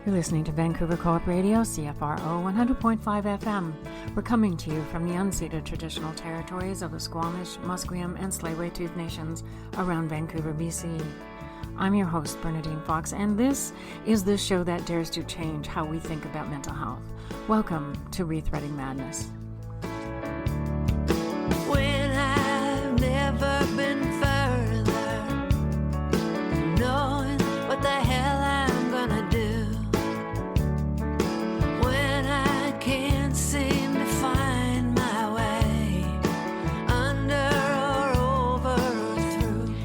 You're listening to Vancouver Co-op Radio, CFRO 100.5 FM. We're coming to you from the unceded traditional territories of the Squamish, Musqueam, and Tsleil-Waututh nations around Vancouver, BC. I'm your host, Bernadine Fox, and this is the show that dares to change how we think about mental health. Welcome to ReThreading Madness. When I've never been further from knowing what the hell I'm gonna do, when I can't seem to find my way under or over or through.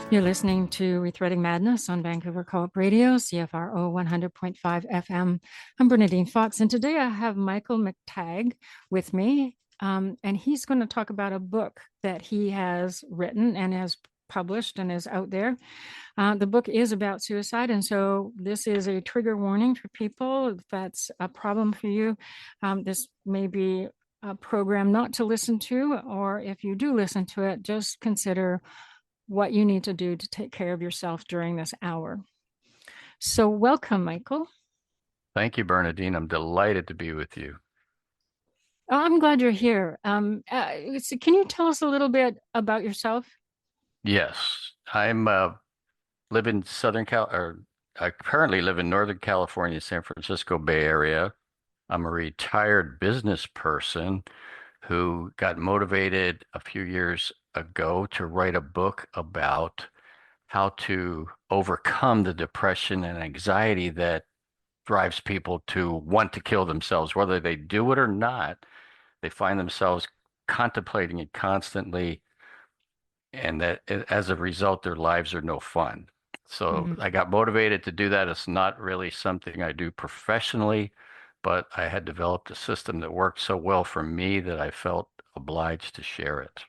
You're listening to ReThreading Madness on Vancouver Co-op Radio, CFRO 100.5 FM. I'm Bernadine Fox, and today I have Michael McTagg with me. And he's going to talk about a book that he has written and has published and is out there. The book is about suicide. And so this is a trigger warning for people. If that's a problem for you, this may be a program not to listen to, or if you do listen to it, just consider what you need to do to take care of yourself during this hour. So welcome, Michael. Thank you, Bernadine. I'm delighted to be with you. I'm glad you're here. So can you tell us a little bit about yourself? Yes, I'm live in I currently live in Northern California, San Francisco Bay Area. I'm a retired business person who got motivated a few years ago to write a book about how to overcome the depression and anxiety that drives people to want to kill themselves, whether they do it or not. They find themselves contemplating it constantly, and that as a result, their lives are no fun. So I got motivated to do that. It's not really something I do professionally, but I had developed a system that worked so well for me that I felt obliged to share it.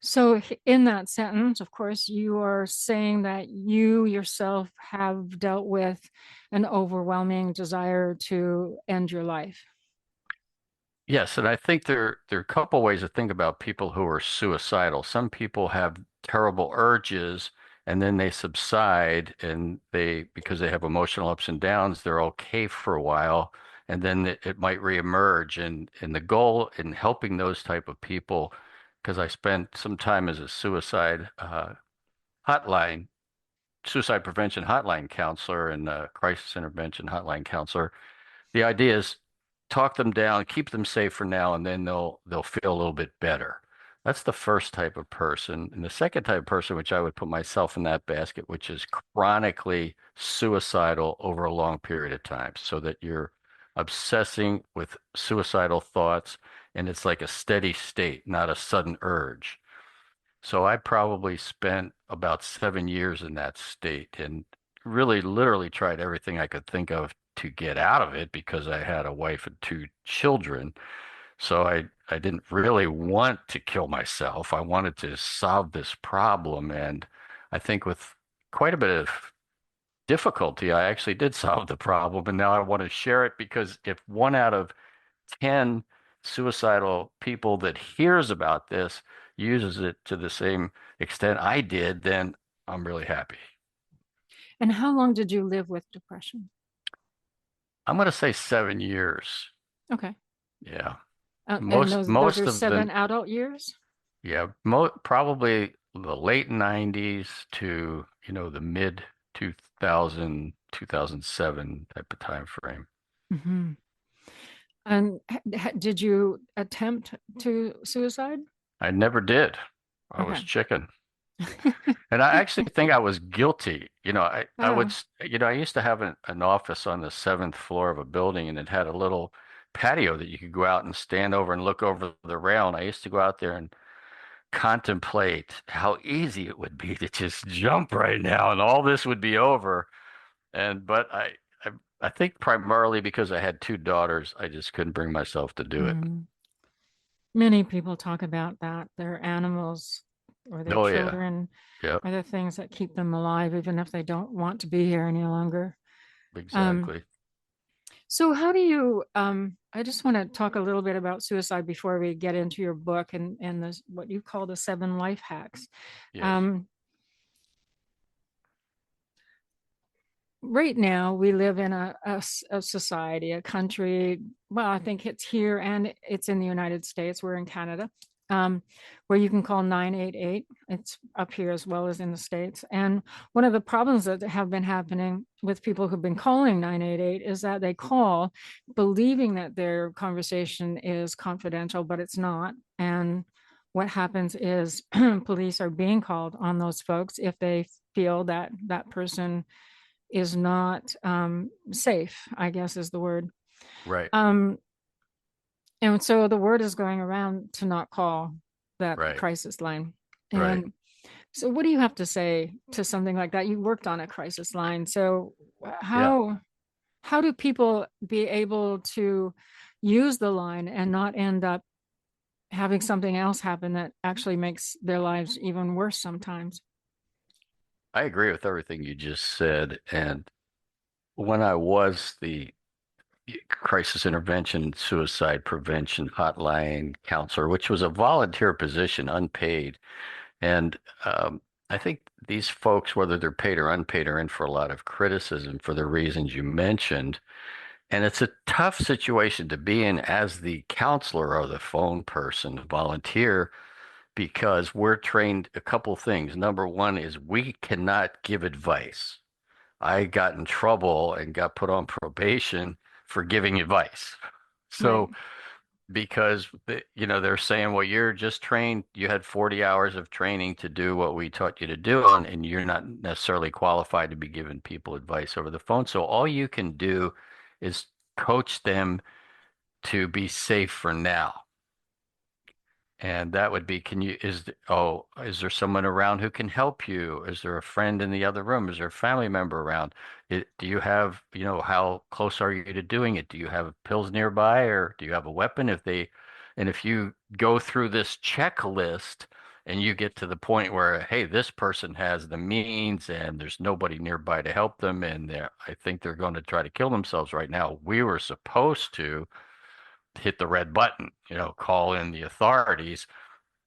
So in that sentence, of course, you are saying that you yourself have dealt with an overwhelming desire to end your life. Yes, and I think there are a couple ways to think about people who are suicidal. Some people have terrible urges and then they subside, and because they have emotional ups and downs, they're okay for a while, and then it might reemerge. And the goal in helping those type of people, because I spent some time as a suicide prevention hotline counselor and crisis intervention hotline counselor, the idea is talk them down, keep them safe for now, and then they'll feel a little bit better. That's the first type of person. And the second type of person, which I would put myself in that basket, which is chronically suicidal over a long period of time, so that you're obsessing with suicidal thoughts, and it's like a steady state, not a sudden urge. So I probably spent about 7 years in that state and really literally tried everything I could think of to get out of it, because I had a wife and 2 children. So I didn't really want to kill myself. I wanted to solve this problem. And I think with quite a bit of difficulty, I actually did solve the problem. And now I want to share it, because if 1 out of 10 suicidal people that hears about this uses it to the same extent I did, then I'm really happy. And how long did you live with depression? I'm going to say 7 years. Okay. Yeah. And Most those are of 7 them, adult years? yeah, probably the late 90s to, the mid 2007 type of time frame. Mm-hmm. And did you attempt to suicide? I never did. I was chicken. And I actually think I was guilty. I used to have an office on the 7th floor of a building, and it had a little patio that you could go out and stand over and look over the rail. And I used to go out there and contemplate how easy it would be to just jump right now and all this would be over. But I think primarily because I had 2 daughters, I just couldn't bring myself to do it. Many people talk about that. Their animals or their children are the things that keep them alive, even if they don't want to be here any longer. Exactly. So how do you, I just want to talk a little bit about suicide before we get into your book and what you call the 7 life hacks. Yes. right now we live in a society, a country. Well, I think it's here and it's in the United States. We're in Canada, um, where you can call 988. It's up here as well as in the States. And one of the problems that have been happening with people who've been calling 988 is that they call believing that their conversation is confidential, but it's not. And what happens is police are being called on those folks if they feel that that person is not safe, I guess is the word. Right. Um, and so the word is going around to not call that Right. crisis line. Right. And so what do you have to say to something like that? You worked on a crisis line. So Yeah. how do people be able to use the line and not end up having something else happen that actually makes their lives even worse sometimes? I agree with everything you just said. And when I was the crisis intervention suicide prevention hotline counselor, which was a volunteer position, unpaid, and I think these folks, whether they're paid or unpaid, are in for a lot of criticism for the reasons you mentioned. And it's a tough situation to be in as the counselor or the phone person, volunteer, because we're trained a couple things. Number one is we cannot give advice. I got in trouble and got put on probation for giving advice. Right. So because they're saying, well, you're just trained, you had 40 hours of training to do what we taught you to do, and you're not necessarily qualified to be giving people advice over the phone. So all you can do is coach them to be safe for now. And that would be, is there someone around who can help you? Is there a friend in the other room? Is there a family member around? Do you have, how close are you to doing it? Do you have pills nearby or do you have a weapon? And if you go through this checklist and you get to the point where, hey, this person has the means and there's nobody nearby to help them, and I think they're going to try to kill themselves right now. We were supposed to hit the red button, call in the authorities.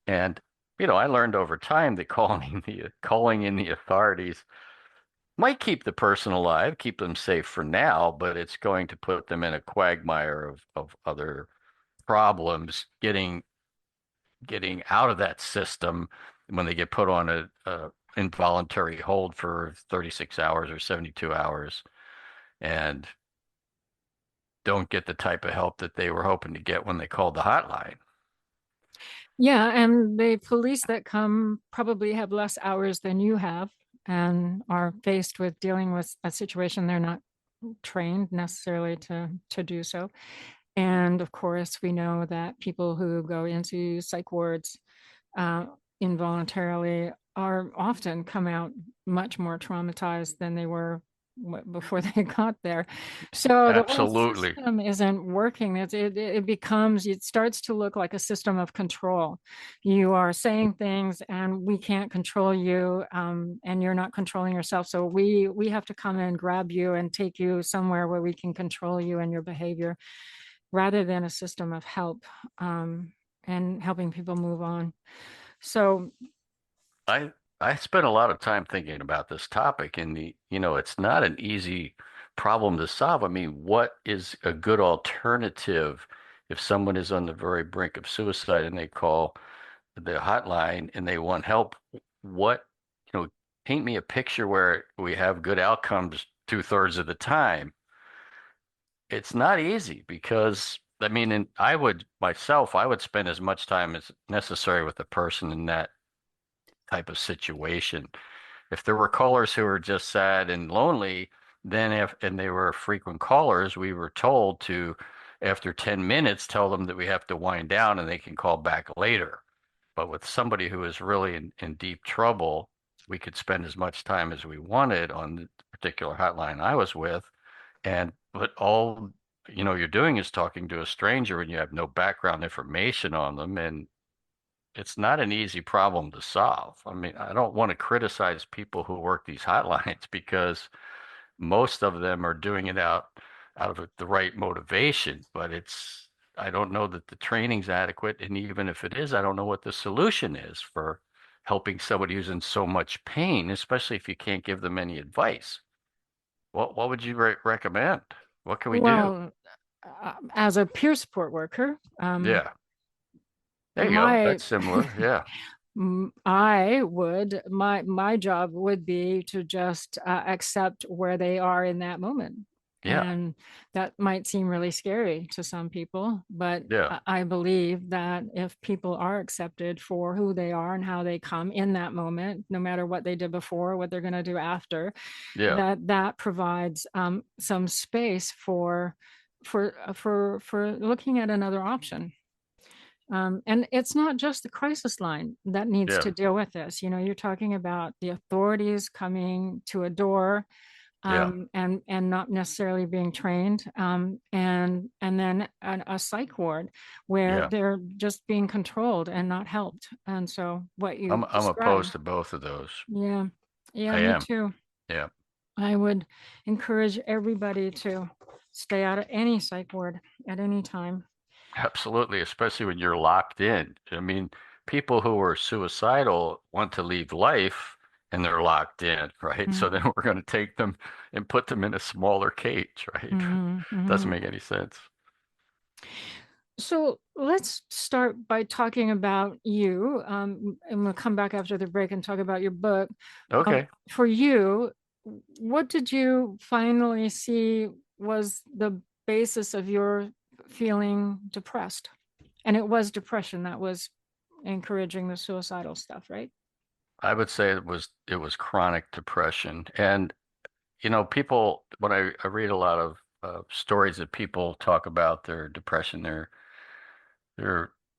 And, I learned over time that calling in the authorities might keep the person alive, keep them safe for now, but it's going to put them in a quagmire of other problems getting out of that system when they get put on a involuntary hold for 36 hours or 72 hours and don't get the type of help that they were hoping to get when they called the hotline. Yeah, and the police that come probably have less hours than you have and are faced with dealing with a situation they're not trained necessarily to do so. And of course, we know that people who go into psych wards uh, involuntarily are often come out much more traumatized than they were before they got there. So the whole Absolutely. system isn't working. It starts to look like a system of control. You are saying things and we can't control you, and you're not controlling yourself. So we have to come in, grab you and take you somewhere where we can control you and your behavior rather than a system of help, and helping people move on. So I I spent a lot of time thinking about this topic, and it's not an easy problem to solve. I mean, what is a good alternative if someone is on the very brink of suicide and they call the hotline and they want help? What, paint me a picture where we have good outcomes two-thirds of the time. It's not easy because I mean, and I would spend as much time as necessary with the person in that type of situation. If there were callers who were just sad and lonely, then if and they were frequent callers, we were told to, after 10 minutes, tell them that we have to wind down and they can call back later. But with somebody who is really in deep trouble, we could spend as much time as we wanted on the particular hotline I was with. But all you're doing is talking to a stranger and you have no background information on them, and it's not an easy problem to solve. I mean, I don't want to criticize people who work these hotlines because most of them are doing it out of the right motivation, but I don't know that the training's adequate, and even if it is, I don't know what the solution is for helping somebody who's in so much pain, especially if you can't give them any advice. what would you recommend? What can we do? Well, as a peer support worker, Yeah. There you go. my That's similar. Yeah. I would my job would be to just accept where they are in that moment. Yeah. And that might seem really scary to some people, but Yeah. I believe that if people are accepted for who they are and how they come in that moment, no matter what they did before, what they're going to do after, Yeah. that provides some space for looking at another option. And it's not just the crisis line that needs Yeah. to deal with this. You know, you're talking about the authorities coming to a door, Yeah. and not necessarily being trained, and then a psych ward where Yeah. they're just being controlled and not helped. And so what you I'm described, opposed to both of those. yeah, yeah, I me am. too. Yeah. I would encourage everybody to stay out of any psych ward at any time. Absolutely, especially when you're locked in. I mean, people who are suicidal want to leave life and they're locked in, right? So then Mhm, we're going to take them and put them in a smaller cage, right? mhm, Doesn't mhm. make any sense. So let's start by talking about you, and we'll come back after the break and talk about your book. Okay. For you, what did you finally see was the basis of your feeling depressed? And it was depression that was encouraging the suicidal stuff, right? I would say it was chronic depression. And people when I read a lot of stories that people talk about their depression, their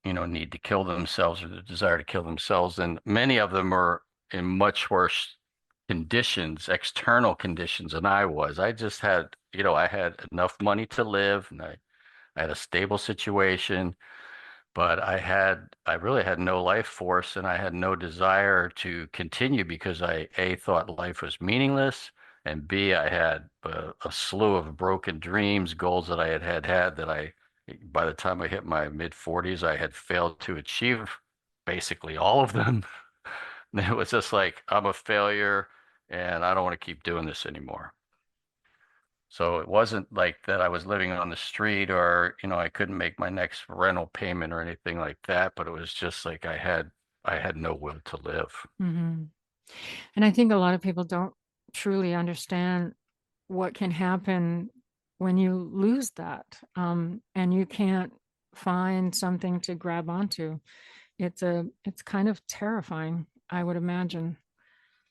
need to kill themselves or the desire to kill themselves, and many of them are in much worse conditions, external conditions than I was. I just had, I had enough money to live, and I had a stable situation, but I really had no life force, and I had no desire to continue because I A, thought life was meaningless, and B, I had a slew of broken dreams, goals that I had that by the time I hit my mid 40s, I had failed to achieve basically all of them. And it was just like, I'm a failure and I don't want to keep doing this anymore. So it wasn't like that I was living on the street or, I couldn't make my next rental payment or anything like that, but it was just like I had no will to live. Hmm. And I think a lot of people don't truly understand what can happen when you lose that, and you can't find something to grab onto. It's kind of terrifying, I would imagine,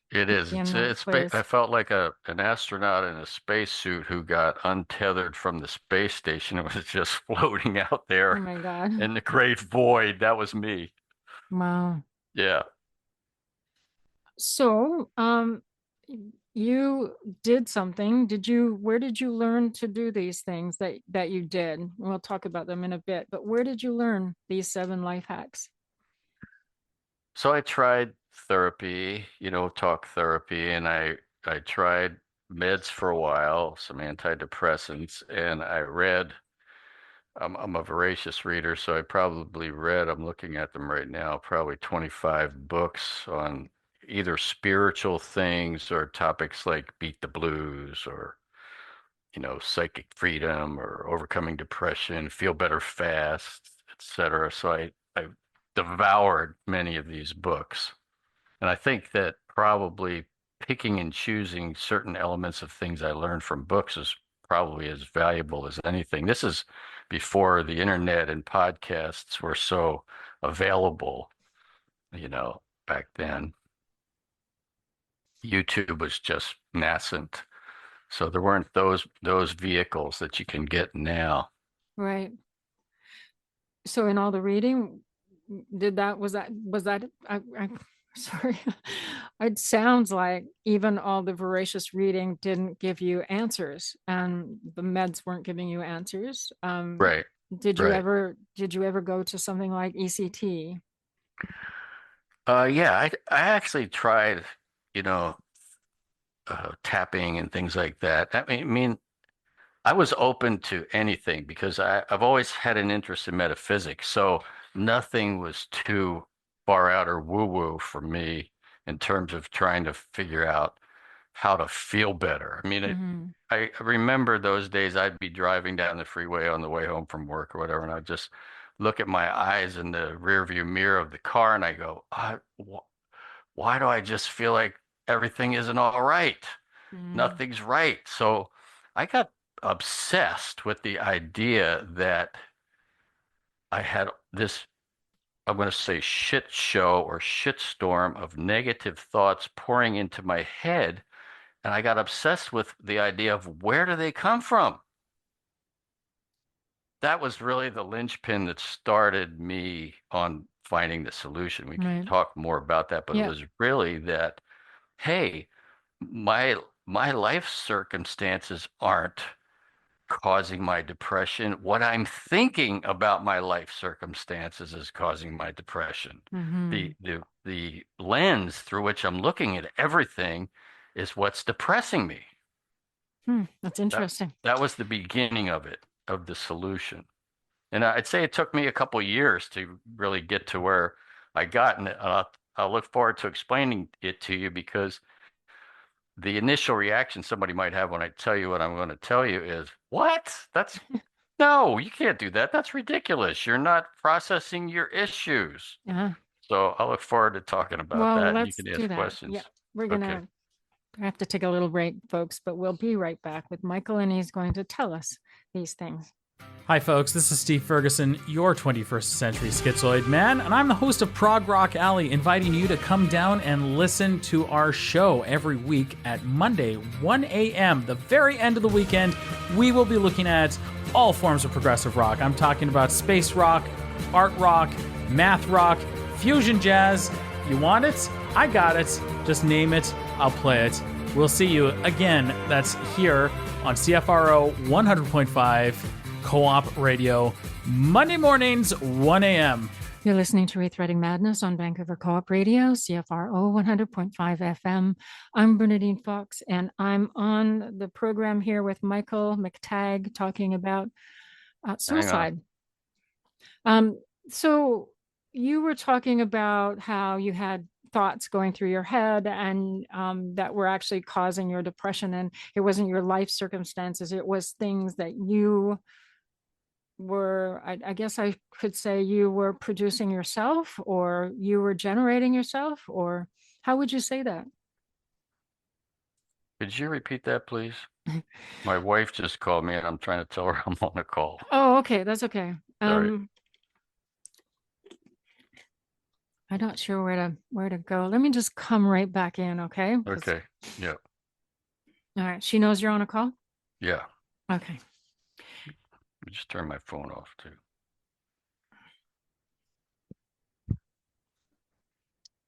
It to is. be in It's that it's I place. felt like an astronaut in a spacesuit who got untethered from the space station and was just floating out Oh there my God. in the great void. That was me. Wow. Yeah. So, you did something. Where did you learn to do these things that you did? We'll talk about them in a bit, but where did you learn these 7 life hacks? So I tried therapy, talk therapy, and I tried meds for a while, some antidepressants, and I read. I'm a voracious reader, so I probably read, I'm looking at them right now, probably 25 books on either spiritual things or topics like beat the blues or, psychic freedom or overcoming depression, feel better fast, etc. So I devoured many of these books. And I think that probably picking and choosing certain elements of things I learned from books is probably as valuable as anything. This is before the internet and podcasts were so available, back then. YouTube was just nascent. So there weren't those vehicles that you can get now. Right. So in all the reading, was that I sorry. It sounds like even all the voracious reading didn't give you answers, and the meds weren't giving you answers. Right, right. Did you ever go to something like ECT? Yeah, I actually tried, you know, tapping and things like that. I mean, I was open to anything because I've always had an interest in metaphysics. So nothing was too far out or woo-woo for me in terms of trying to figure out how to feel better. I mean, Hmm. I remember those days I'd be driving down the freeway on the way home from work or whatever, and I'd just look at my eyes in the rearview mirror of the car and I go, why do I just feel like everything isn't all right? Hmm. Nothing's right. So I got obsessed with the idea that I had this, I'm going to say shit show or shit storm of negative thoughts pouring into my head. And I got obsessed with the idea of where do they come from? That was really the linchpin that started me on finding the solution. We can Right. talk more about that, but it Yeah. was really that, hey, my my life circumstances aren't causing my depression. What I'm thinking about my life circumstances is causing my depression. Hmm. The lens through which I'm looking at everything is what's depressing me. Hmm. That's That interesting. that was the beginning of it, of the solution. And I'd say it took me a couple years to really get to where I got, and I'll look forward to explaining it to you because the initial reaction somebody might have when I tell you what I'm going to tell you is, "What? That's no, you can't do that. That's ridiculous. You're not processing your issues." Yeah. So I look forward to talking about Well, that, and you let's can do ask that. Yeah. questions. We're Okay. gonna have to take a little break, folks, but we'll be right back with Michael, and he's going to tell us these things. Hi, folks. This is Steve Ferguson, your 21st century schizoid man, and I'm the host of Prog Rock Alley, inviting you to come down and listen to our show every week at Monday, 1 a.m., the very end of the weekend. We will be looking at all forms of progressive rock. I'm talking about space rock, art rock, math rock, fusion jazz. You want it? I got it. Just name it. I'll play it. We'll see you again. That's here on CFRO 100.5 Co-op Radio, Monday mornings, 1 a.m. You're listening to ReThreading Madness on Vancouver Co-op Radio, CFRO 100.5 FM. I'm Bernadine Fox, and I'm on the program here with Michael McTagg talking about Hang on. suicide. So you were talking about how you had thoughts going through your head and that were actually causing your depression, and it wasn't your life circumstances, it was things that you were, I guess I could say you were producing yourself or you were generating yourself, or how would you say that? Could you repeat that, please? My wife just called me, and I'm trying to tell her I'm on a call. Oh, okay, that's okay. Sorry. I'm not sure where to go. Let me just come right back in, okay? Okay. Yeah. All right, she knows you're on a call? Yeah. Okay. Let me just turn my phone off too.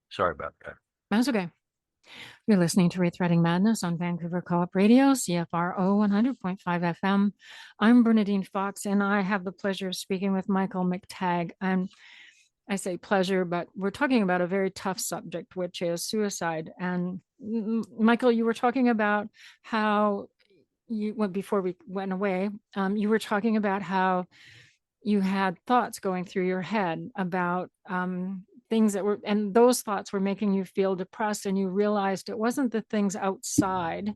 Sorry about that. That's okay. You're listening to ReThreading Madness on Vancouver Co-op Radio, CFRO 100.5 FM. I'm Bernadine Fox, and I have the pleasure of speaking with Michael McTagg. And I say pleasure, but we're talking about a very tough subject, which is suicide. And Michael, you were talking about how you went before we went away. You were talking about how you had thoughts going through your head about things that were, and those thoughts were making you feel depressed, and you realized it wasn't the things outside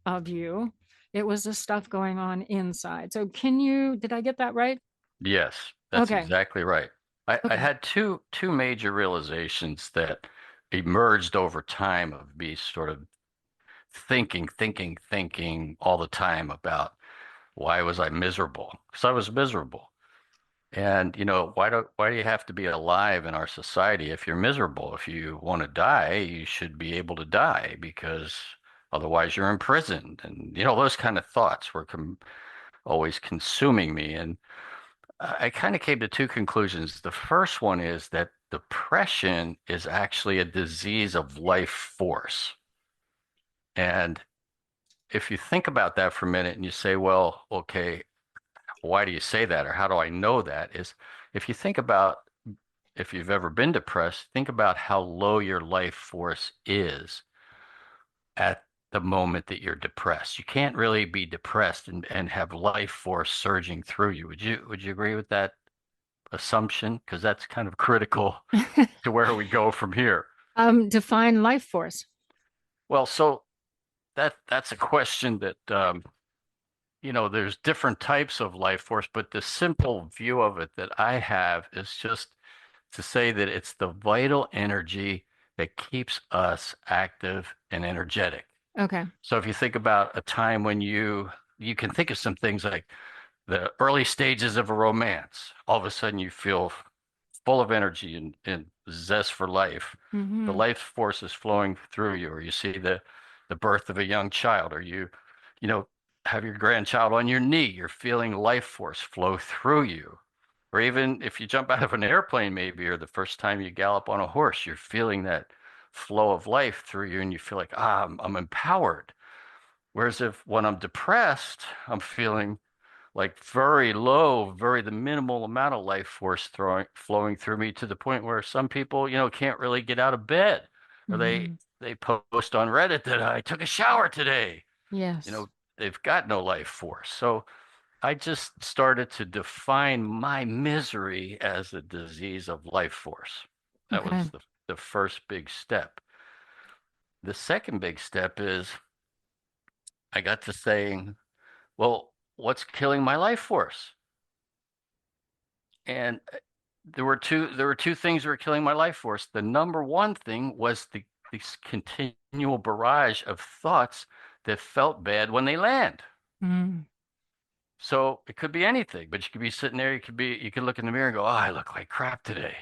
of you, it was the stuff going on inside. So did I get that right? Yes, that's Okay. exactly right. I Okay. had two major realizations that emerged over time of me sort of thinking all the time about why was I miserable? Because I was miserable. And why do you have to be alive in our society if you're miserable? If you want to die, you should be able to die because otherwise you're imprisoned. And those kind of thoughts were always consuming me. And I kind of came to two conclusions. The first one is that depression is actually a disease of life force. And if you think about that for a minute and you say, well, okay, why do you say that? Or how do I know that? Is if you think about if you've ever been depressed, think about how low your life force is at the moment that you're depressed. You can't really be depressed and have life force surging through you. Would you agree with that assumption? Because that's kind of critical to where we go from here. Define life force. Well, so that's a question that there's different types of life force, but the simple view of it that I have is just to say that it's the vital energy that keeps us active and energetic. Okay. So if you think about a time when you can think of some things like the early stages of a romance, all of a sudden you feel full of energy and zest for life. The Mm-hmm. life force is flowing through you, or you see the birth of a young child, or you know, have your grandchild on your knee, you're feeling life force flow through you. Or even if you jump out of an airplane, maybe, or the first time you gallop on a horse, you're feeling that flow of life through you, and you feel like, I'm empowered. Whereas if when I'm depressed, I'm feeling like very low, very the minimal amount of life force flowing through me to the point where some people, can't really get out of bed, or Mm-hmm. they post on Reddit that I took a shower today. You Yes. know, they've got no life force. So I just started to define my misery as a disease of life force. That Okay. was the first big step. The second big step is I got to saying, well, what's killing my life force? And there were two things that were killing my life force. The number one thing was this continual barrage of thoughts that felt bad when they land. Mm-hmm. So it could be anything, but you could be sitting there, you could look in the mirror and go, "Oh, I look like crap today."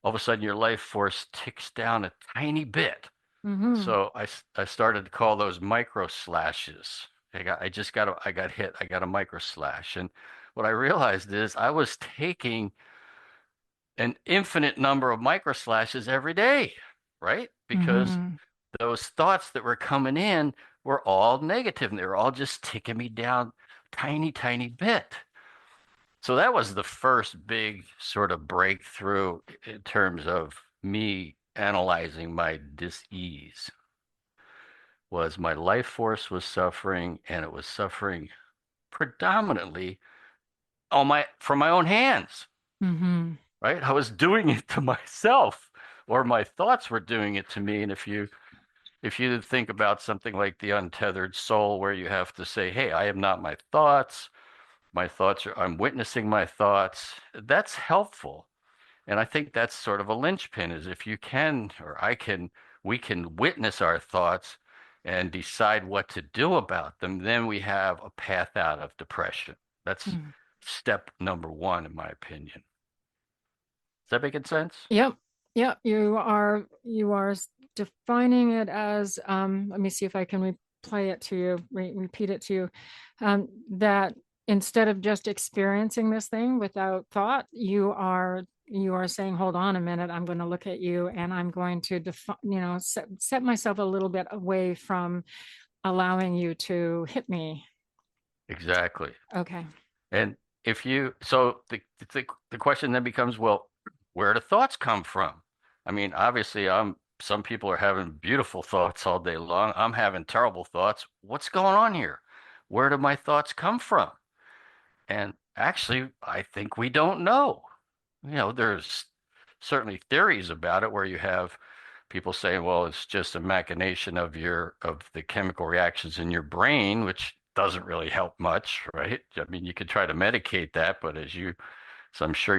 All of a sudden your life force ticks down a tiny bit. Mm-hmm. So I started to call those micro slashes. I got hit. I got a micro slash. And what I realized is I was taking an infinite number of micro slashes every day, right? Because Mm-hmm. those thoughts that were coming in were all negative and they were all just ticking me down tiny, tiny bit. So that was the first big sort of breakthrough in terms of me analyzing my dis-ease was my life force was suffering and it was suffering predominantly on my from my own hands, Mm-hmm. right? I was doing it to myself or my thoughts were doing it to me. And if you think about something like the untethered soul where you have to say, hey, I am not my thoughts. My thoughts are, I'm witnessing my thoughts. That's helpful. And I think that's sort of a linchpin is if you can, or I can, we can witness our thoughts and decide what to do about them, then we have a path out of depression. That's Mm-hmm. step number one, in my opinion. Is that making sense? Yep. Yep. You are defining it as let me see if I can replay it to you, repeat it to you. That instead of just experiencing this thing without thought, you are saying, hold on a minute, I'm going to look at you and I'm going to set myself a little bit away from allowing you to hit me. Exactly. Okay. And so the question then becomes, well, where do thoughts come from? I mean, obviously, some people are having beautiful thoughts all day long. I'm having terrible thoughts. What's going on here? Where do my thoughts come from? And actually, I think we don't know. There's certainly theories about it where you have people saying, well, it's just a machination of the chemical reactions in your brain, which doesn't really help much, right? I mean, you could try to medicate that, but so I'm sure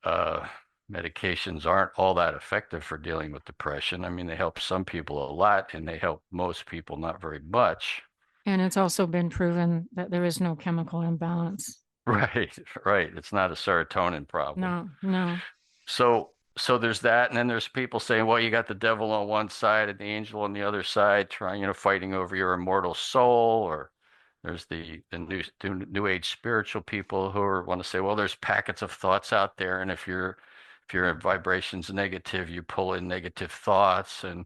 uh, medications aren't all that effective for dealing with depression. I mean, they help some people a lot and they help most people not very much. And it's also been proven that there is no chemical imbalance. Right, right. It's not a serotonin problem. No, no. So there's that, and then there's people saying, well, you got the devil on one side and the angel on the other side, trying, fighting over your immortal soul, or there's the new age spiritual people want to say, well, there's packets of thoughts out there, and if your vibration's negative, you pull in negative thoughts, and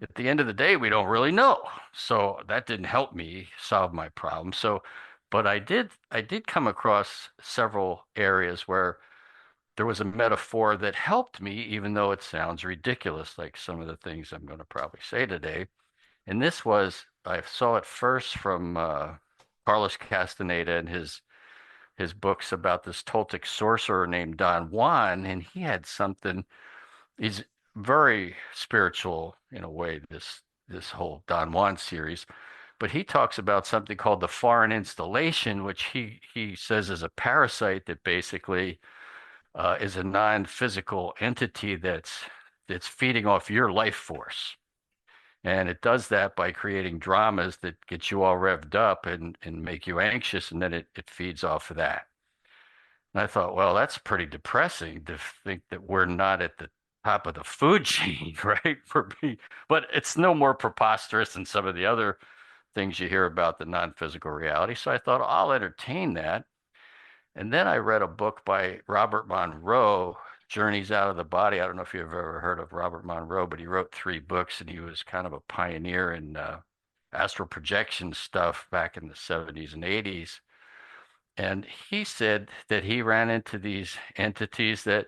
at the end of the day, we don't really know. So that didn't help me solve my problem. But I did come across several areas where there was a metaphor that helped me, even though it sounds ridiculous, like some of the things I'm going to probably say today. And I saw it first from Carlos Castaneda and his books about this Toltec sorcerer named Don Juan, and he's very spiritual in a way, this this whole Don Juan series, but he talks about something called the foreign installation, which he says is a parasite that basically is a non-physical entity that's feeding off your life force. And it does that by creating dramas that get you all revved up and make you anxious, and then it feeds off of that. And I thought, well, that's pretty depressing to think that we're not at the top of the food chain, right? But it's no more preposterous than some of the other things you hear about the non-physical reality. So I thought I'll entertain that. And then I read a book by Robert Monroe, Journeys Out of the Body. I don't know if you've ever heard of Robert Monroe, but he wrote 3 books, and he was kind of a pioneer in astral projection stuff back in the 70s and 80s. And he said that he ran into these entities that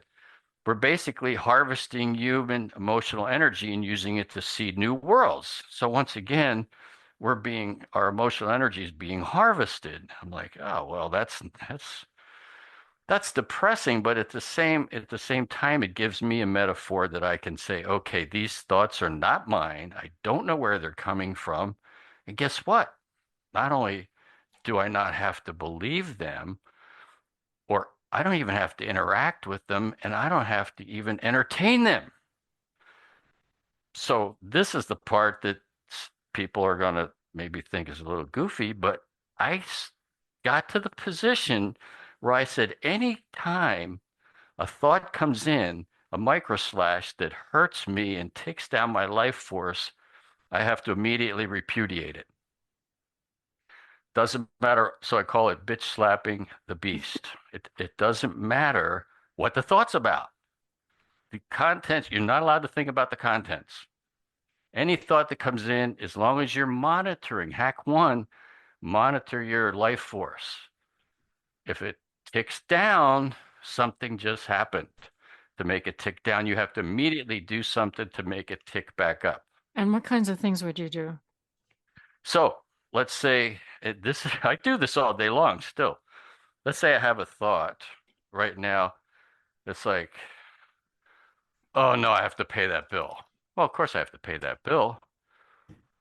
were basically harvesting human emotional energy and using it to seed new worlds. So once again, our emotional energy is being harvested. I'm like, oh, well, that's depressing, but at the same time, it gives me a metaphor that I can say, okay, these thoughts are not mine. I don't know where they're coming from. And guess what? Not only do I not have to believe them, or I don't even have to interact with them, and I don't have to even entertain them. So this is the part that people are going to maybe think is a little goofy, but I got to the position where I said, any time a thought comes in, a micro slash that hurts me and takes down my life force, I have to immediately repudiate it. Doesn't matter. So I call it bitch slapping the beast. It doesn't matter what the thought's about. The contents, you're not allowed to think about the contents. Any thought that comes in, as long as you're monitoring, hack one, monitor your life force. If it ticks down, something just happened. To make it tick down, you have to immediately do something to make it tick back up. And what kinds of things would you do? So let's say I do this all day long still. Let's say I have a thought right now that's like, oh no, I have to pay that bill. Well, of course I have to pay that bill.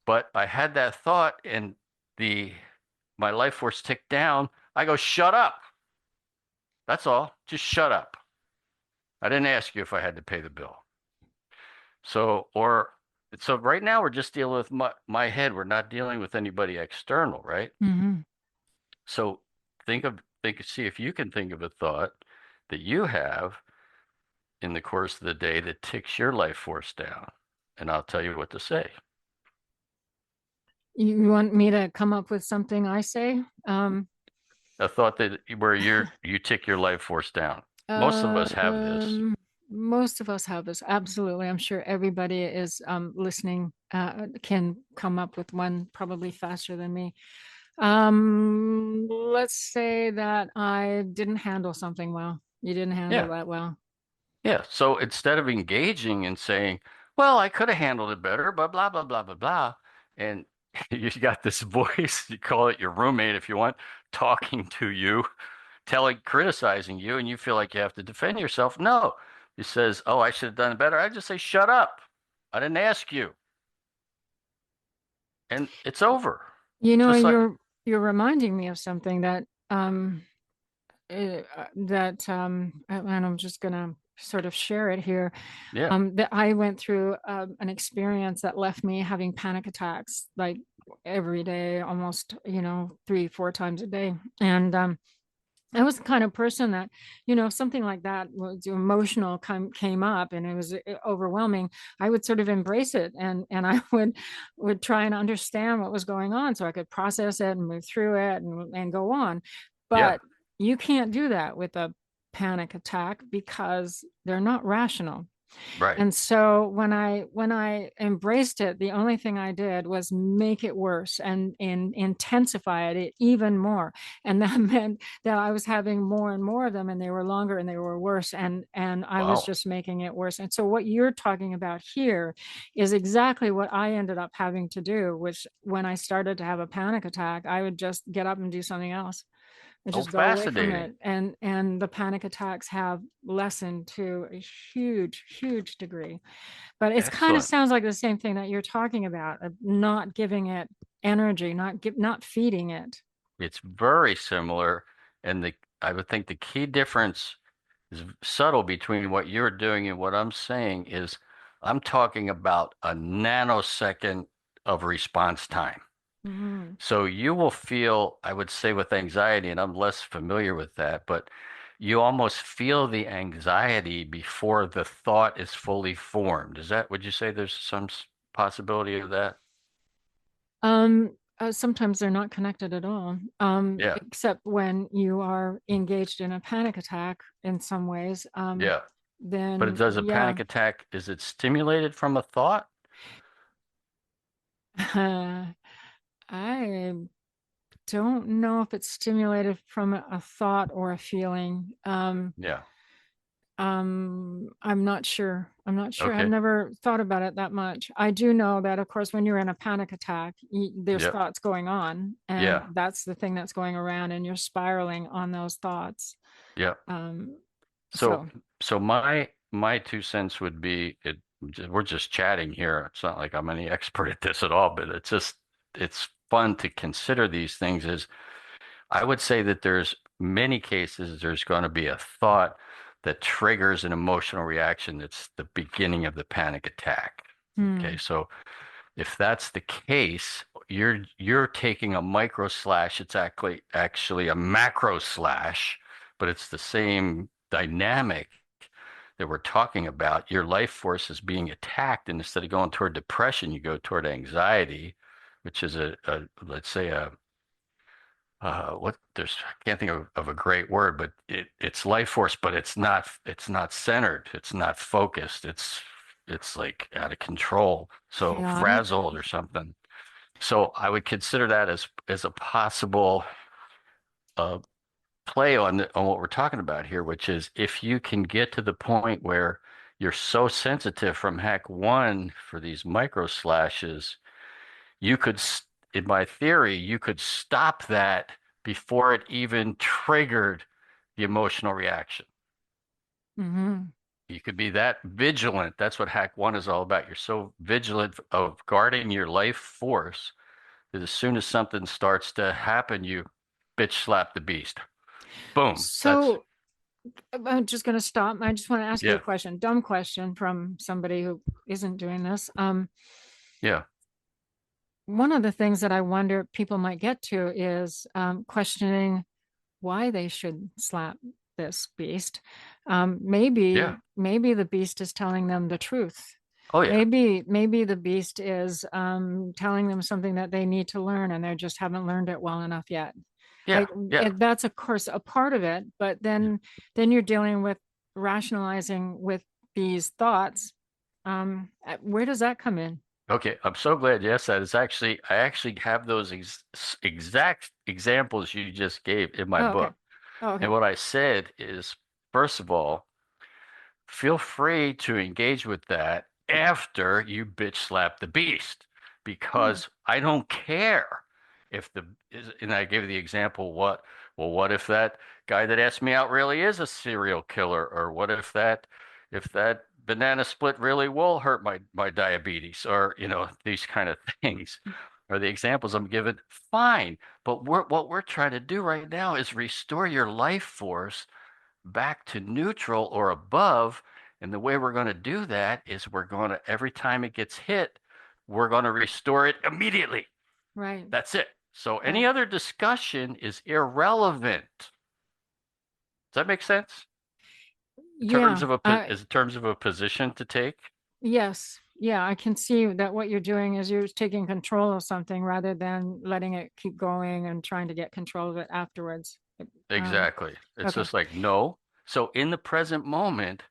But I had that thought and my life force ticked down. I go, shut up. That's all. Just shut up. I didn't ask you if I had to pay the bill. So right now we're just dealing with my head. We're not dealing with anybody external, right? Mm-hmm. So see if you can think of a thought that you have in the course of the day that ticks your life force down, and I'll tell you what to say. You want me to come up with something I say? A thought where you tick your life force down. Most of us have this. Most of us have this. Absolutely. I'm sure everybody is listening can come up with one probably faster than me. Let's say that I didn't handle something well. You didn't handle that well. Yeah. So instead of engaging and saying, well, I could have handled it better, but blah, blah, blah, blah, blah. And you got this voice, you call it your roommate if you want, talking to you, criticizing you, and you feel like you have to defend yourself. No, it says, oh, I should have done it better. I just say, shut up. I didn't ask you. And it's over. You know, you're reminding me of something that and I'm just gonna sort of share it here. Yeah. That I went through an experience that left me having panic attacks like every day, almost 3-4 times a day. And I was the kind of person that, something like that was emotional came up and it was overwhelming. I would sort of embrace it and I would try and understand what was going on so I could process it and move through it and go on. But you can't do that with a panic attack because they're not rational. Right. And so when I embraced it, the only thing I did was make it worse and intensify it even more. And that meant that I was having more and more of them, and they were longer and they were worse. And I was just making it worse. And so what you're talking about here is exactly what I ended up having to do, which when I started to have a panic attack, I would just get up and do something else. and Oh, just go away from fascinating. it. And the panic attacks have lessened to a huge degree. But it's kind of Excellent. sounds like the same thing that you're talking about, not giving it energy, not feeding it. It's very similar. And I would think the key difference is subtle between what you're doing and what I'm saying is I'm talking about a nanosecond of response time. Hmm. So you will feel, I would say with anxiety, and I'm less familiar with that, but you almost feel the anxiety before the thought is fully formed. Would you say there's some possibility of that? Sometimes they're not connected at all, Yeah. except when you are engaged in a panic attack in some ways. Yeah. But it Then does a yeah, panic attack, is it stimulated from a thought? I don't know if it's stimulated from a thought or a feeling. Yeah. I'm not sure. I'm not sure. I've Okay. never thought about it that much. I do know that, of course, when you're in a panic attack, there's Yep. thoughts going on, and Yeah. that's the thing that's going around, and you're spiraling on those thoughts. Yeah. Um, So, so so my 2 cents would be we're just chatting here. It's not like I'm any expert at this at all, but it's fun to consider these things as I would say that there's many cases there's going to be a thought that triggers an emotional reaction that's the beginning of the panic attack. Okay, hmm, so if that's the case, you're taking a micro slash. It's actually a macro slash, but it's the same dynamic that we're talking about. Your life force is being attacked, and instead of going toward depression, you go toward anxiety, which is a let's say a what there's I can't think of a great word, but it's life force, but it's not centered, it's not focused, it's like out of control, so chaotic. frazzled or something. So I would consider that as a possible uh, play on what we're talking about here, which is if you can get to the point where you're so sensitive from hack one for these micro slashes, you could, in my theory, you could stop that before it even triggered the emotional reaction. Hmm. You could be that vigilant. That's what hack one is all about. You're so vigilant of guarding your life force that as soon as something starts to happen, you bitch slap the beast. Boom. That's, So I'm just going to stop. I just want to ask you a yeah, question, dumb question from somebody who isn't doing this. yeah, One of the things that I wonder people might get to is questioning why they should slap this beast. yeah. Maybe the beast is telling them the truth. Oh, yeah, Maybe the beast is telling them something that they need to learn, and they just haven't learned it well enough yet. yeah, yeah. That's of course a part of it, but then you're dealing with rationalizing with these thoughts. Where does that come in? Okay, I'm so glad you asked that. I actually have those exact examples you just gave in my Oh, okay. book. Oh, And okay. what I said is, first of all, feel free to engage with that after you bitch slap the beast, Hmm. because I don't care if and I gave the example, what if that guy that asked me out really is a serial killer? Or what if that banana split really will hurt my diabetes? Or, these kind of things are the examples I'm given. Fine. But what we're trying to do right now is restore your life force back to neutral or above. And the way we're going to do that is every time it gets hit, we're going to restore it immediately. Right. That's it. So any Right. other discussion is irrelevant. Does that make sense? Yeah. In terms of a position to take? Yes. Yeah. I can see that what you're doing is you're taking control of something rather than letting it keep going and trying to get control of it afterwards. Um, Exactly. It's okay. just like, no. So in the present moment,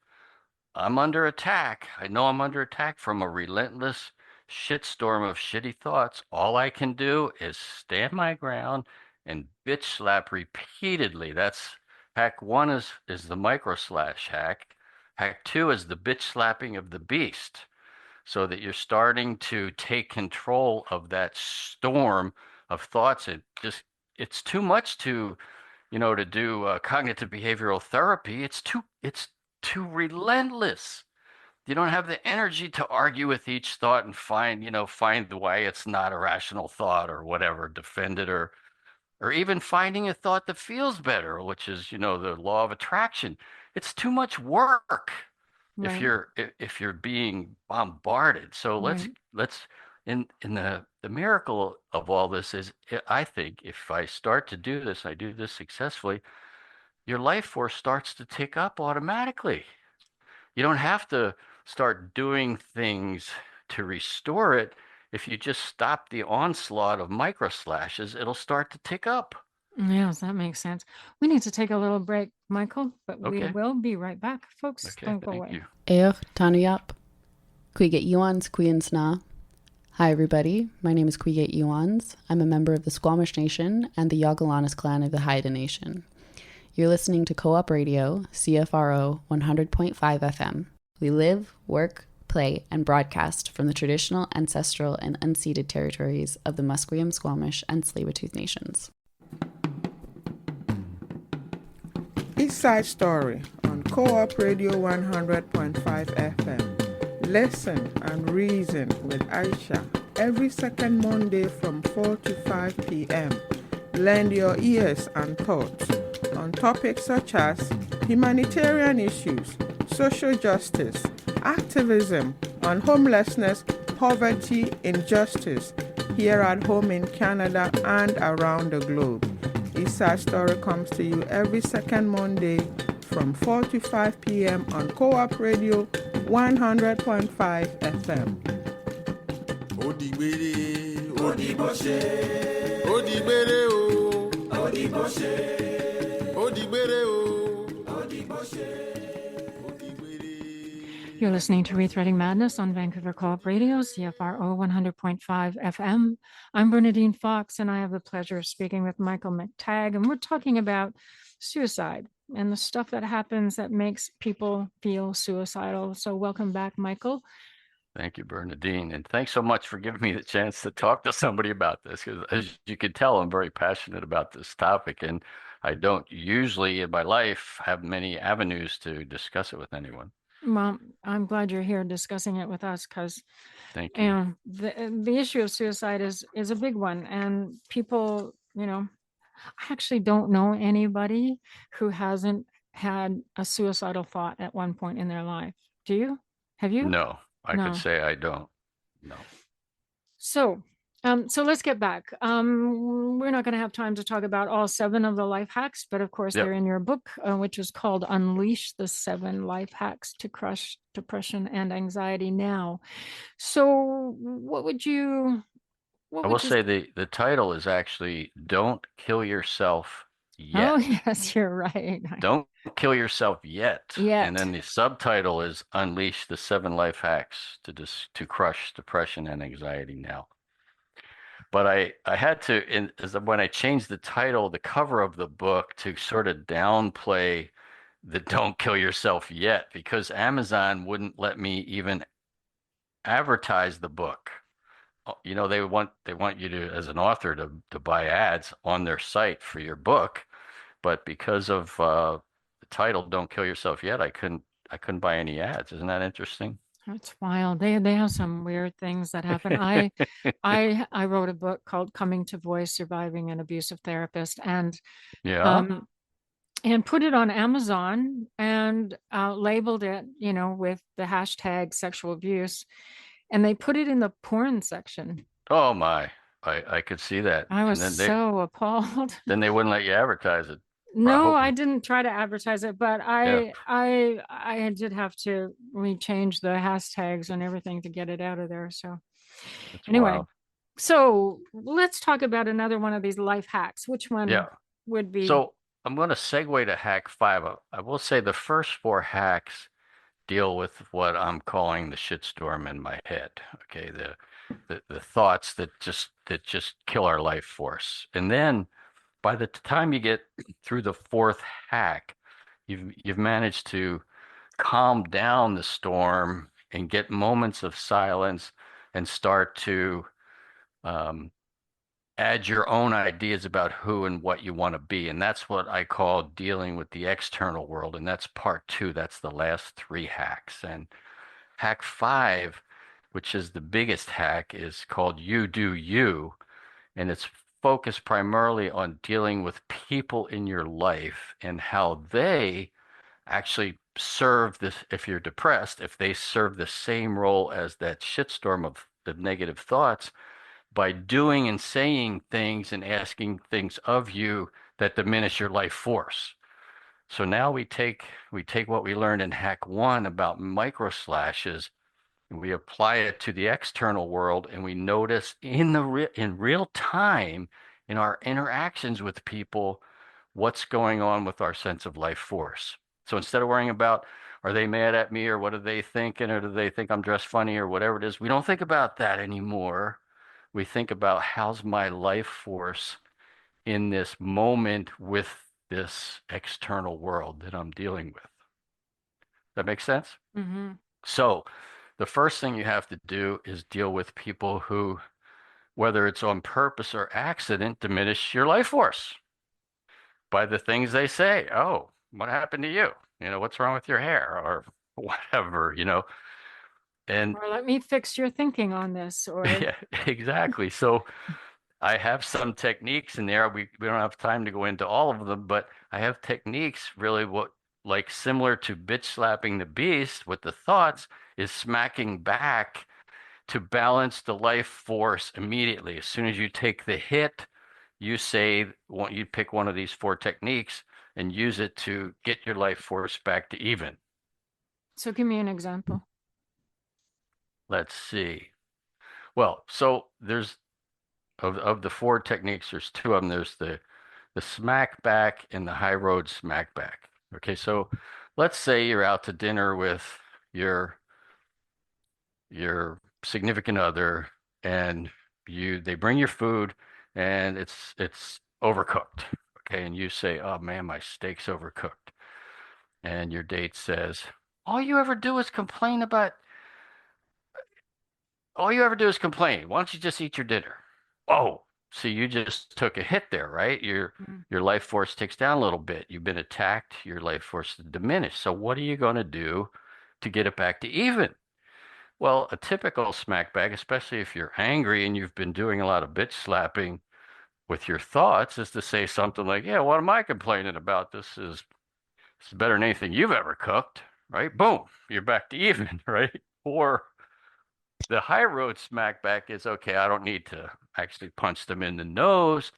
I'm under attack. I know I'm under attack from a relentless shitstorm of shitty thoughts. All I can do is stand my ground and bitch slap repeatedly. That's hack one is the micro slash hack. Hack two is the bitch slapping of the beast, so that you're starting to take control of that storm of thoughts. It's too much to to do cognitive behavioral therapy, it's too relentless. You don't have the energy to argue with each thought and find the way it's not a rational thought or whatever, defend it or even finding a thought that feels better, which is, the law of attraction. It's too much work if Right. you're being bombarded. So let's Right. let's in the miracle of all this is, I think, if I start to do this, I do this successfully, your life force starts to tick up automatically. You don't have to start doing things to restore it. If you just stop the onslaught of micro slashes, it'll start to tick up. Yes, that makes sense. We need to take a little break, Michael, but we Okay. will be right back. Folks, Okay. don't go Thank away. you. Eoch Tanuyap, Quiget Yuans Quiensna. Hi everybody, my name is Quiget Yuans. I'm a member of the Squamish Nation and the Yagalanis clan of the Haida Nation. You're listening to Co-op Radio, CFRO 100.5 FM. We live, work, play, and broadcast from the traditional, ancestral, and unceded territories of the Musqueam, Squamish, and Tsleil-Waututh Nations. East Side Story on Co-op Radio 100.5 FM. Listen and reason with Aisha every second Monday from 4 to 5 p.m. Lend your ears and thoughts on topics such as humanitarian issues, social justice, activism on homelessness, poverty, injustice, here at home in Canada and around the globe. East Side Story comes to you every second Monday from 4 to 5 p.m. on Co-op Radio 100.5 FM. Odigbere, Odiboshe, Odigbere o, Odiboshe, Odigbere o, Odiboshe, Odigbere. You're listening to ReThreading Madness on Vancouver Co-op Radio, CFRO 100.5 FM. I'm Bernadine Fox, and I have the pleasure of speaking with Michael McTagg, and we're talking about suicide and the stuff that happens that makes people feel suicidal. So welcome back, Michael. Thank you, Bernadine. And thanks so much for giving me the chance to talk to somebody about this. Because as you can tell, I'm very passionate about this topic. And I don't usually in my life have many avenues to discuss it with anyone. Well, I'm glad you're here discussing it with us because Thank you. the issue of suicide is a big one. And people, I actually don't know anybody who hasn't had a suicidal thought at one point in their life. Do you? Have you? No, I No. could say I don't. No. So let's get back. We're not going to have time to talk about all 7 of the life hacks, but of course Yep. they're in your book, which is called Unleash the 7 Life Hacks to Crush Depression and Anxiety Now. So what would you I will say the title is actually Don't Kill Yourself Yet. Oh, yes, you're right. Don't kill yourself yet. Yet. And then the subtitle is Unleash the 7 Life Hacks to Crush Depression and Anxiety Now. But I had to, when I changed the title, the cover of the book, to sort of downplay the Don't Kill Yourself Yet, because Amazon wouldn't let me even advertise the book. They want you to, as an author, to buy ads on their site for your book, but because of the title "Don't Kill Yourself Yet," I couldn't buy any ads. Isn't that interesting? That's wild. They have some weird things that happen. I wrote a book called Coming to Voice: Surviving an Abusive Therapist, and Yeah. And put it on Amazon and labeled it, with the hashtag sexual abuse. And they put it in the porn section. Oh my, I could see that. I was And so appalled. then they wouldn't let you advertise it. No, I Probably. didn't try to advertise it, but Yeah. I did have to rechange the hashtags and everything to get it out of there. So It's anyway, wild. so let's talk about another one of these life hacks. Which one Yeah. would be? So I'm going to segue to hack 5. I will say the first 4 hacks deal with what I'm calling the shitstorm in my head. Okay, the thoughts that just kill our life force. And then by the time you get through the 4th hack, you've managed to calm down the storm and get moments of silence and start to add your own ideas about who and what you want to be. And that's what I call dealing with the external world. And that's part 2. That's the last 3 hacks. And hack 5, which is the biggest hack, is called You Do You. And it's focused primarily on dealing with people in your life and how they actually serve this. If you're depressed, if they serve the same role as that shitstorm of the negative thoughts, by doing and saying things and asking things of you that diminish your life force. So now we take what we learned in hack 1 about micro slashes, and we apply it to the external world, and we notice in real time in our interactions with people what's going on with our sense of life force. So instead of worrying about, are they mad at me, or what are they thinking, or do they think I'm dressed funny, or whatever it is, we don't think about that anymore. We think about, how's my life force in this moment with this external world that I'm dealing with. That makes sense? Mm-hmm. So the first thing you have to do is deal with people who, whether it's on purpose or accident, diminish your life force by the things they say. Oh, what happened to you? What's wrong with your hair, or whatever, and Or let me fix your thinking on this, or yeah, exactly. So I have some techniques in there. We don't have time to go into all of them, but I have techniques really like similar to bitch slapping the beast with the thoughts, is smacking back to balance the life force immediately. As soon as you take the hit, you pick one of these 4 techniques and use it to get your life force back to even. so give me an example. Let's see. Well, so there's of the 4 techniques, there's 2 of them. There's the smack back and the high road smack back. Okay, so let's say you're out to dinner with your significant other, and they bring your food and it's overcooked. Okay, and you say, "Oh man, my steak's overcooked." And your date says, "All you ever do is complain about all you ever do is complain. Why don't you just eat your dinner?" Oh, so you just took a hit there, right? Your life force ticks down a little bit. You've been attacked, your life force is diminished. So what are you going to do to get it back to even? Well, a typical smack bag, especially if you're angry and you've been doing a lot of bitch slapping with your thoughts, is to say something like, "Yeah, what am I complaining about? This is better than anything you've ever cooked," right? Boom, you're back to even, right? Or the high road smack back is, okay, I don't need to actually punch them in the nose.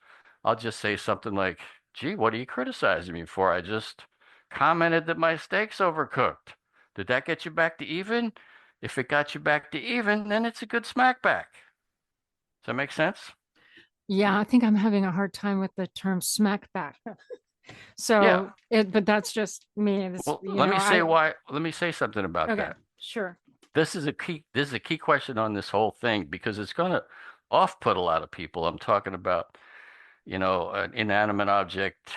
I'll just say something like, "Gee, what are you criticizing me for? I just commented that my steak's overcooked. Did that get you back to even? If it got you back to even, then it's a good smack back." Does that make sense? Yeah, I think I'm having a hard time with the term smack back. Yeah. But that's just me. Well, let me say something about Okay, that. sure. This is a key question on this whole thing, because it's going to off-put a lot of people. I'm talking about, an inanimate object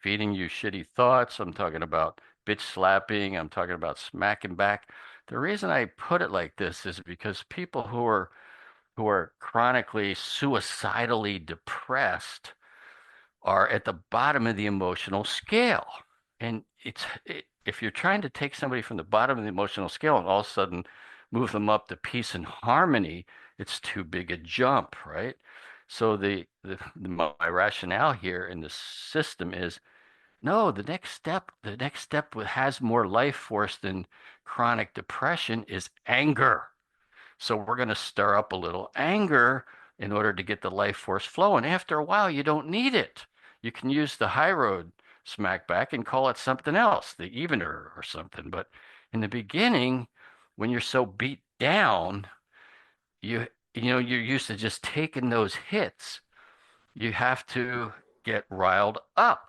feeding you shitty thoughts. I'm talking about bitch slapping. I'm talking about smacking back. The reason I put it like this is because people who are chronically suicidally depressed are at the bottom of the emotional scale. And if you're trying to take somebody from the bottom of the emotional scale and all of a sudden move them up to peace and harmony, it's too big a jump, right? So my rationale here in the system is, no, the next step has more life force than chronic depression is anger. So we're going to stir up a little anger in order to get the life force flowing. After a while, you don't need it. You can use the high road smack back and call it something else, the evener or something. But in the beginning, when you're so beat down, you're used to just taking those hits. You have to get riled up.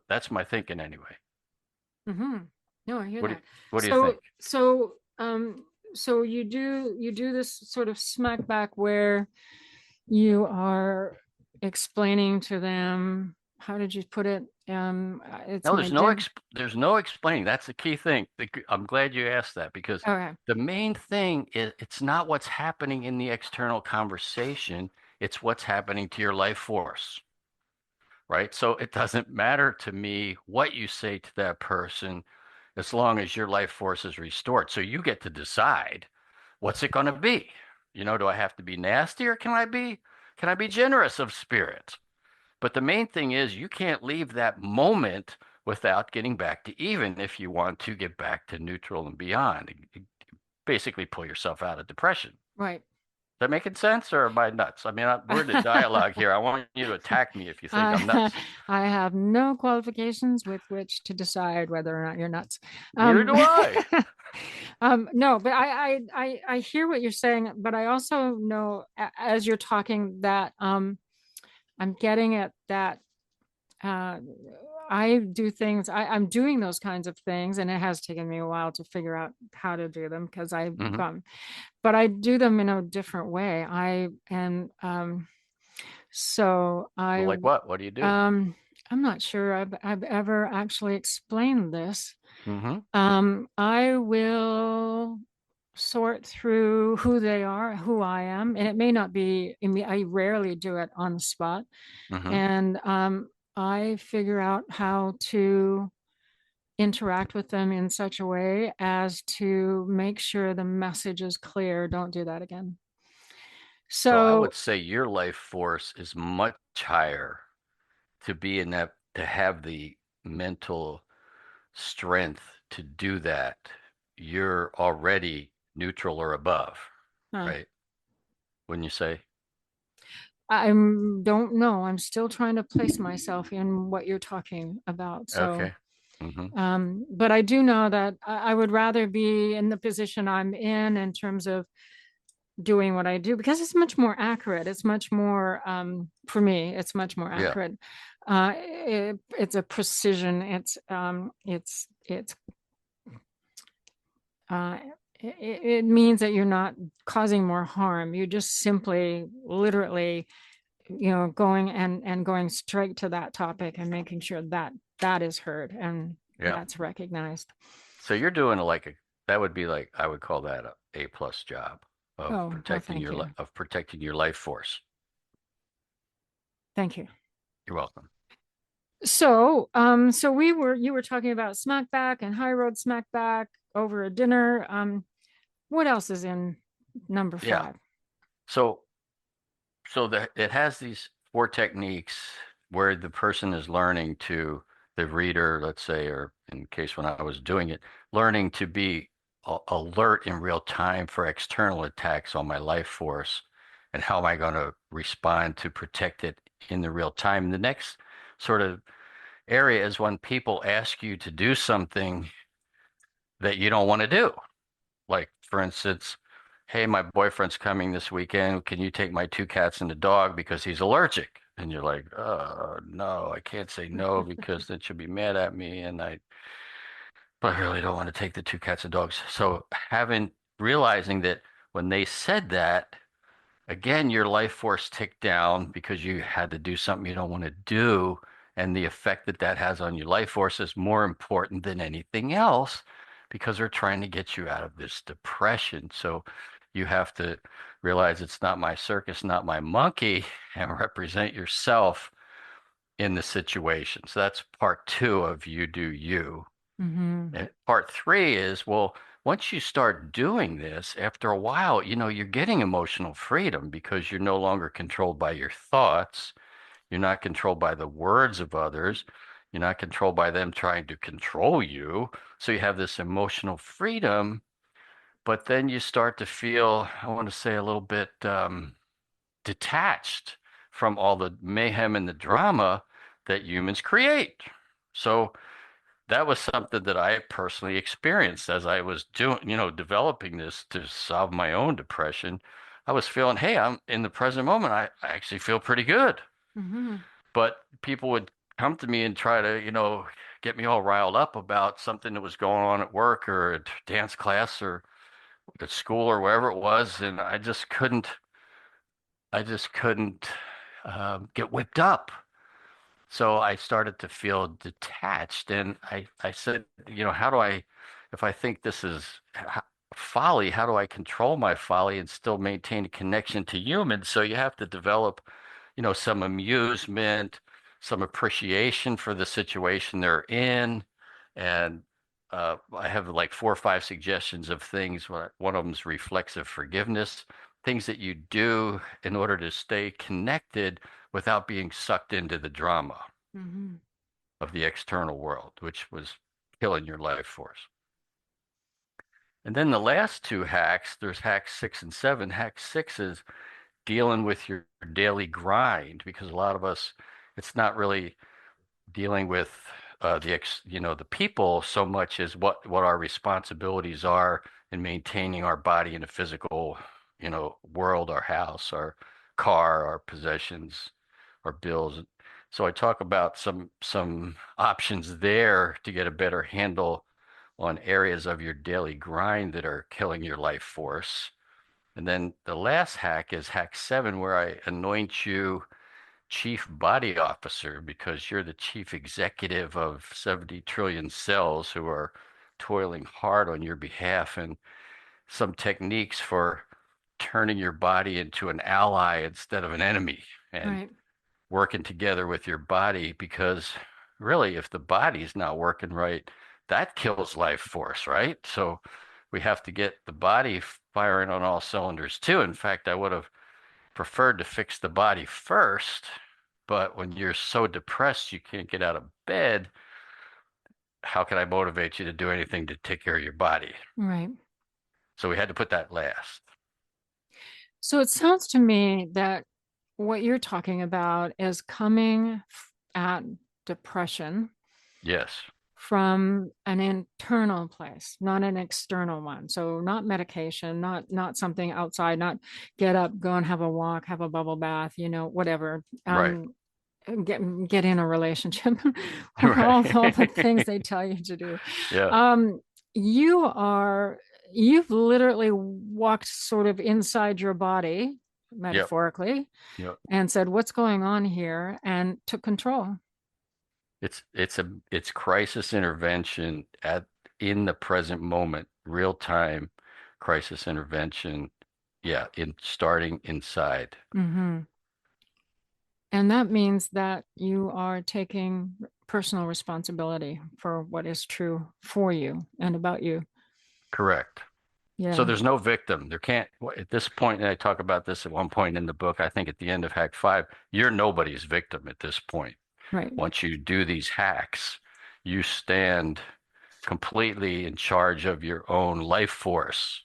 That's my thinking anyway. Mm-hmm. No, I hear What do that. what do you think? So you do this sort of smack back where you are explaining to them, how did you put it? It's No, my din- there's no explaining. That's the key thing. I'm glad you asked that, because Okay. the main thing is, it's not what's happening in the external conversation. It's what's happening to your life force, right? So it doesn't matter to me what you say to that person as long as your life force is restored. So you get to decide what's it going to be? Do I have to be nasty or can I be generous of spirit? But the main thing is you can't leave that moment without getting back to even if you want to get back to neutral and beyond. Basically pull yourself out of depression. Right. Is that making sense or am I nuts? I mean, we're in the dialogue here. I want you to attack me if you think I'm I, nuts. I have no qualifications with which to decide whether or not you're nuts. Neither do I. No, but I hear what you're saying, but I also know as you're talking that I'm getting at that I do things, I'm doing those kinds of things, and it has taken me a while to figure out how to do them because Hmm. but I do them in a different way. So I, Like what? What do you do? I'm not sure I've ever actually explained this. Hmm. I will sort through who they are, who I am, and it may not be, I rarely do it on the spot. Hmm. And I figure out how to interact with them in such a way as to make sure the message is clear. Don't do that again. So I So, would say your life force is much higher to be in that, to have the mental strength to do that. You're already neutral or above, uh, right? Wouldn't you say? I don't know. I'm still trying to place myself in what you're talking about. So, Okay. Hmm. but I do know that I would rather be in the position I'm in terms of doing what I do because it's much more accurate. It's much more, for me, it's much more Yeah. accurate. It's a precision. It's uh, it means that you're not causing more harm. You're just simply, literally, going and going straight to that topic and making sure that that is heard and Yeah. that's recognized. So you're doing that would be like, I would call that a plus job of Oh, well, thank you. protecting your life force. Thank you. You're welcome. So, you were talking about smackback and high road smackback over a dinner. What else is in number Yeah. 5? So it has these 4 techniques where the person is learning to, the reader, let's say, or in case when I was doing it, learning to be alert in real time for external attacks on my life force, and how am I going to respond to protect it in the real time. The next sort of area is when people ask you to do something that you don't want to do. Like, for instance, hey, my boyfriend's coming this weekend. Can you take my 2 cats and the dog because he's allergic? And you're like, no, I can't say no because then she'll be mad at me. But I really don't want to take the 2 cats and dogs. So realizing that when they said that, again, your life force ticked down because you had to do something you don't want to do. And the effect that that has on your life force is more important than anything else because they're trying to get you out of this depression. So you have to realize it's not my circus, not my monkey, and represent yourself in the situation. So that's part 2 of you do you. Mm-hmm. And part 3 is, well, once you start doing this, after a while, you're getting emotional freedom because you're no longer controlled by your thoughts. You're not controlled by the words of others. You're not controlled by them trying to control you. So you have this emotional freedom, but then you start to feel, I want to say, a little bit detached from all the mayhem and the drama that humans create. So that was something that I personally experienced as I was developing this to solve my own depression. I was feeling, hey, I'm in the present moment. I actually feel pretty good. Mm-hmm. But people would come to me and try to, get me all riled up about something that was going on at work or at dance class or at school or wherever it was. And I just couldn't get whipped up. So I started to feel detached, and I said, how do I, if I think this is, folly. How do I control my folly and still maintain a connection to humans? So you have to develop, some amusement, some appreciation for the situation they're in. And I have like 4 or 5 suggestions of things. One of them is reflexive forgiveness, things that you do in order to stay connected without being sucked into the drama of the external world, which was killing your life force. And then the last 2 hacks, there's hack 6 and 7. Hack 6 is dealing with your daily grind, because a lot of us, it's not really dealing with the people so much as what our responsibilities are in maintaining our body in a physical, world, our house, our car, our possessions, our bills. So I talk about some options there to get a better handle on areas of your daily grind that are killing your life force. And then the last hack is hack 7, where I anoint you chief body officer, because you're the chief executive of 70 trillion cells who are toiling hard on your behalf, and some techniques for turning your body into an ally instead of an enemy, and working together with your body, because really, if the body's not working right, that kills life force, right? So we have to get the body firing on all cylinders too. In fact, I would have preferred to fix the body first, but when you're so depressed you can't get out of bed, how can I motivate you to do anything to take care of your body? Right. So we had to put that last. So it sounds to me that what you're talking about is coming at depression. Yes. From an internal place, not an external one. So not medication, not something outside, not get up, go and have a walk, have a bubble bath, whatever. Right. Get in a relationship, all the things they tell you to do. Yeah. You've literally walked sort of inside your body, metaphorically, and said, what's going on here? And took control. It's crisis intervention in the present moment, real time crisis intervention. Yeah, in starting inside. And that means that you are taking personal responsibility for what is true for you and about you. Correct. Yeah. So there's no victim. There can't, at this point, and I talk about this at one point in the book, I think at the end of hack 5, you're nobody's victim at this point. Right. Once you do these hacks, you stand completely in charge of your own life force,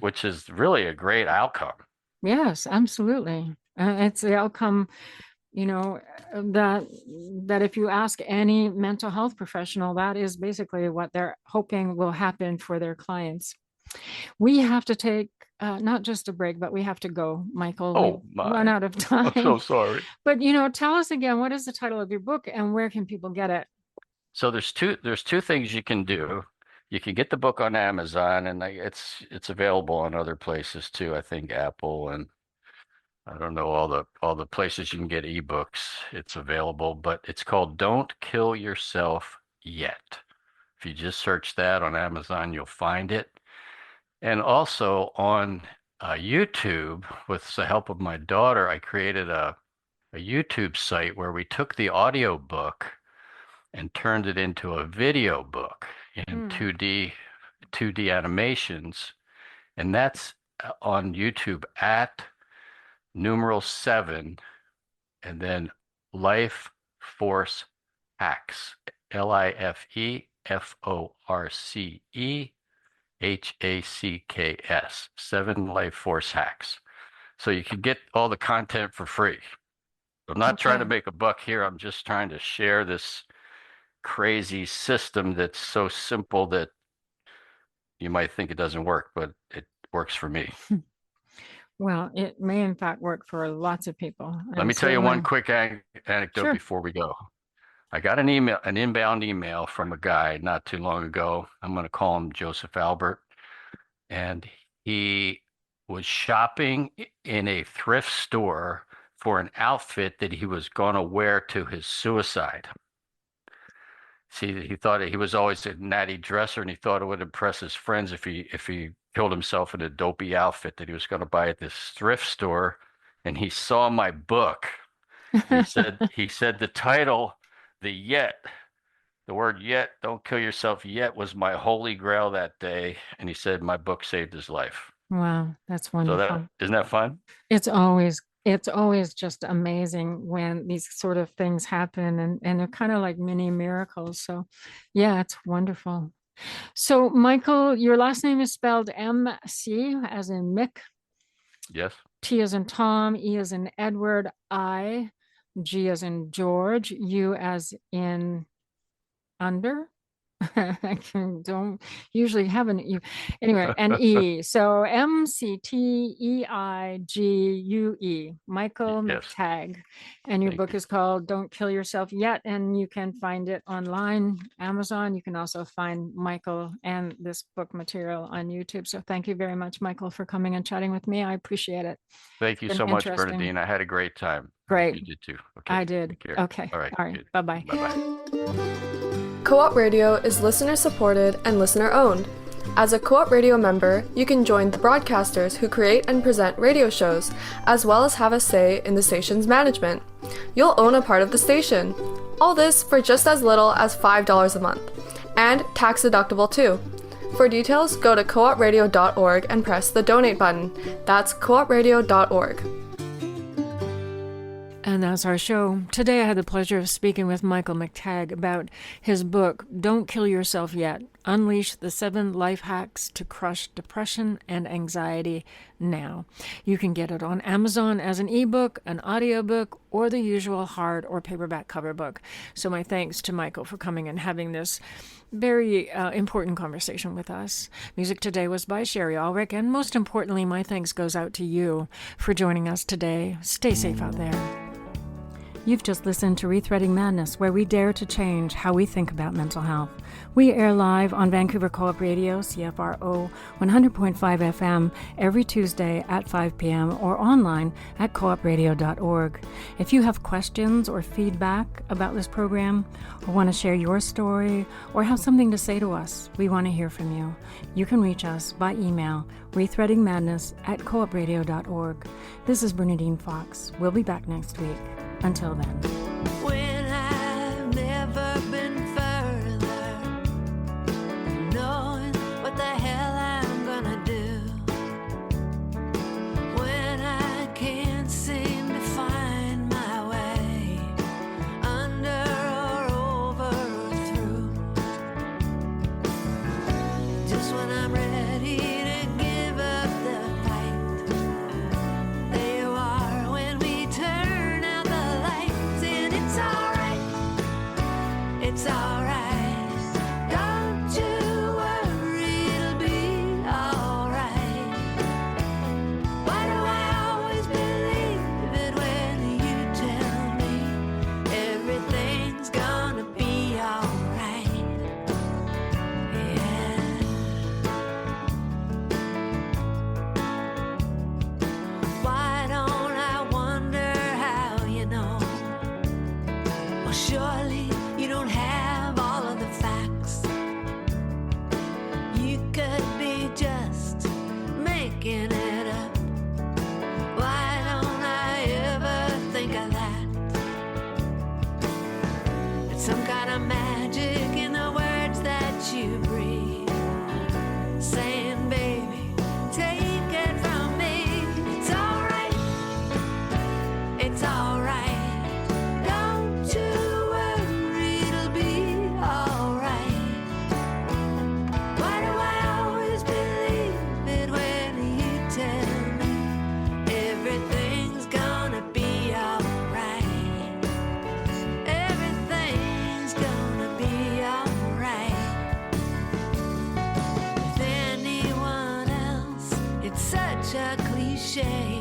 which is really a great outcome. Yes, absolutely. It's the outcome, that if you ask any mental health professional, that is basically what they're hoping will happen for their clients. We have to take not just a break, but we have to go, Michael. Oh, We've run out of time. I'm so sorry. But tell us again, what is the title of your book and where can people get it? So there's two things you can do. You can get the book on Amazon, and it's available on other places too. I think Apple, and I don't know, all the places you can get ebooks. It's available, but it's called Don't Kill Yourself Yet. If you just search that on Amazon, you'll find it. And also on YouTube, with the help of my daughter, I created a YouTube site where we took the audio book and turned it into a video book in 2D animations. And that's on YouTube at #7 and then Life Force Hacks, LIFEFORCE HACKS, 7 Life Force Hacks. So you can get all the content for free. I'm not trying to make a buck here. I'm just trying to share this crazy system that's so simple that you might think it doesn't work, but it works for me. Well, it may in fact work for lots of people. Let me tell you one quick anecdote before we go. I got an inbound email from a guy not too long ago. I'm going to call him Joseph Albert. And he was shopping in a thrift store for an outfit that he was going to wear to his suicide. See, he thought he was always a natty dresser, and he thought it would impress his friends if he killed himself in a dopey outfit that he was going to buy at this thrift store, and he saw my book. He said the title, the word yet, don't kill yourself yet, was my holy grail that day. And he said my book saved his life. Wow, that's So wonderful. isn't that fun? It's always just amazing when these sort of things happen, and they're kind of like mini miracles. So yeah, it's wonderful. So Michael, your last name is spelled MC as in Mick, Yes. T as in Tom, E as in Edward, I, G as in George, U as in under. I don't usually have an E. Anyway, and E. So McTeigue, Michael Yes. McTagg. And your Thank book you. is called Don't Kill Yourself Yet. And you can find it online, Amazon. You can also find Michael and this book material on YouTube. So thank you very much, Michael, for coming and chatting with me. I appreciate it. Thank you Been so much, interesting. Bernadine. I had a great time. Great. You did too. Okay. I did. Take care. Okay. All right. All right. Good. Bye-bye. Bye-bye. Co-op Radio is listener-supported and listener-owned. As a Co-op Radio member, you can join the broadcasters who create and present radio shows, as well as have a say in the station's management. You'll own a part of the station. All this for just as little as $5 a month. And tax-deductible too. For details, go to coopradio.org and press the donate button. That's coopradio.org. And that's our show. Today I had the pleasure of speaking with Michael McTagg about his book, Don't Kill Yourself Yet, Unleash the 7 Life Hacks to Crush Depression and Anxiety Now. You can get it on Amazon as an ebook, an audiobook, or the usual hard or paperback cover book. So my thanks to Michael for coming and having this very important conversation with us. Music today was by Sherry Ulrich, and most importantly, my thanks goes out to you for joining us today. Stay safe out there. You've just listened to ReThreading Madness, where we dare to change how we think about mental health. We air live on Vancouver Co-op Radio, CFRO 100.5 FM, every Tuesday at 5 p.m. or online at coopradio.org. If you have questions or feedback about this program, or want to share your story, or have something to say to us, we want to hear from you. You can reach us by email, rethreadingmadness@coopradio.org. This is Bernadine Fox. We'll be back next week. Until then. When I've never been further from knowing what the hell I'm gonna do. When I can't seem to find my way under or over or through. Just when I'm ready to give up the fight, there you are when we turn out the lights, and it's alright, it's alright, don't you worry, it'll be alright. Why do I always believe it when you tell me everything's gonna be alright? Yeah. Why don't I wonder how you know? Well, surely you don't have all of the facts. You could be just making it up. Why don't I ever think of that? It's some kind of magic in the words that you breathe, saying, baby, take it from me. It's alright, it's alright, don't you worry, it'll be alright. Why do I always believe it when you tell me everything's gonna be alright? Everything's gonna be alright. With anyone else, it's such a cliche.